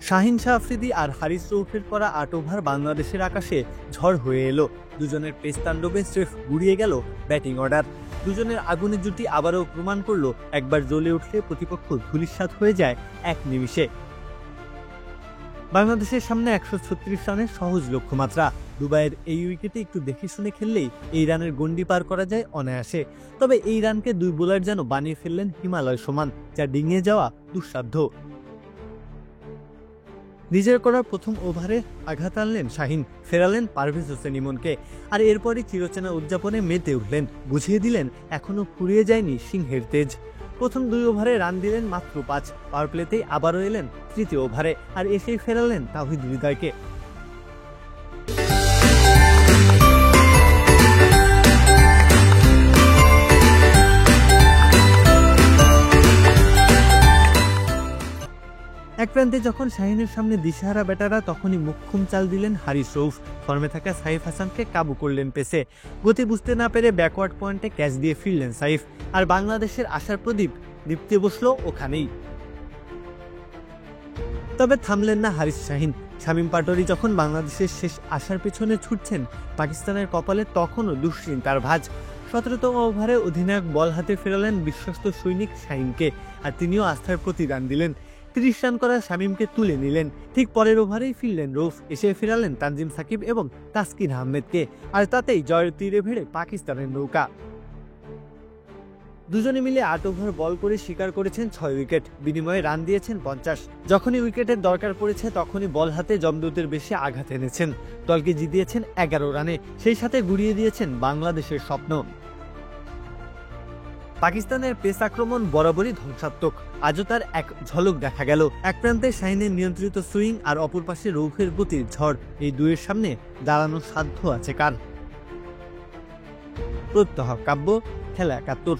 শাহিন শাহ আফ্রিদি আর হারিস রৌফের করা ৮ ওভার বাংলাদেশের আকাশে ঝড় হয়ে এলো। দুজনের পেস তাণ্ডবে স্রেফ গুড়িয়ে গেল ব্যাটিং অর্ডার। দুজনের আগুনের জুটি আবারও প্রমাণ করলো একবার জ্বলে উঠলে প্রতিপক্ষ ধূলিসাৎ হয়ে যায় এক নিমিষে। বাংলাদেশের সামনে ১৩৬ রানের সহজ লক্ষ্যমাত্রা। দুবাইয়ের এই উইকেটে একটু দেখে শুনে খেললেই এই রানের গন্ডি পার করা যায় অনায়াসে। তবে এই রানকে দুই বোলার যেন বানিয়ে ফেললেন হিমালয় সমান, যা ডিঙিয়ে যাওয়া দুঃসাধ্য। নিজের করা প্রথম ওভারে আঘাত আনলেন শাহিন, ফেরালেন পারভেজ হোসেন ইমনকে, আর এরপরই চিরচেনা উদযাপনে মেতে উঠলেন, বুঝিয়ে দিলেন এখনো ফুরিয়ে যায়নি সিংহের তেজ। প্রথম 2 ওভারে রান দিলেন মাত্র 5, পাওয়ার প্লেতেই আবারও এলেন তৃতীয় ওভারে, আর এসেই ফেরালেন তাওহিদ হৃদয়কে। এক প্রান্তে যখন শাহিনের সামনে দিশাহারা ব্যাটাররা, তখনই মুখ্যম চাল দিলেন হারিস রৌফ। ফর্মে থাকা সাইফ হাসানকে কাবু করলেন পেসে। গতি বুঝতে না পেরে ব্যাকওয়ার্ড পয়েন্টে ক্যাচ দিয়ে ফিরলেন সাইফ, আর বাংলাদেশের আশার প্রদীপ দীপ্তে বসলো ওখানেই। তবে থামলেন না হারিস শাহিন। শামীম পাটোয়ারি যখন বাংলাদেশের শেষ আশার পেছনে ছুটছেন পাকিস্তানের কপালে, তখনও দুশ্চিন্তার ভাঁজ। ১৭তম ওভারে অধিনায়ক বল হাতে ফেরালেন বিশ্বস্ত সৈনিক শাহিনকে, আর তিনিও আস্থার প্রতিদান দিলেন। ৩০ রান করা শামীমকে তুলে নিলেন। ঠিক পরের ওভারেই ফিরলেন রৌফ, এসে ফেরালেন তানজিম সাকিব এবং তাসকিন আহমেদকে, আর তাতেই জয়ের তীরে ভিড়ে পাকিস্তানের নৌকা। দুজনে মিলে ৮ ওভার বল করে শিকার করেছেন ৬ উইকেট, বিনিময়ে রান দিয়েছেন ৫০। যখনই উইকেটের দরকার পড়েছে তখনই বল হাতে জমদূতের বেশি আঘাত এনেছেন, দলকে জিতিয়েছেন ১১ রানে, সেই সাথে গুড়িয়ে দিয়েছেন বাংলাদেশের স্বপ্ন। পাকিস্তানের পেস আক্রমণ বরাবরই ধ্বংসাত্মক, আজও তার এক ঝলক দেখা গেল। এক প্রান্তে শাহিনের নিয়ন্ত্রিত সুইং, আর অপর পাশে রৌফের গতির ঝড়। এই দুয়ের সামনে দাঁড়ানোর সাধ্য আছে কার? প্রত্যহ কাব্য, খেলা ৭১।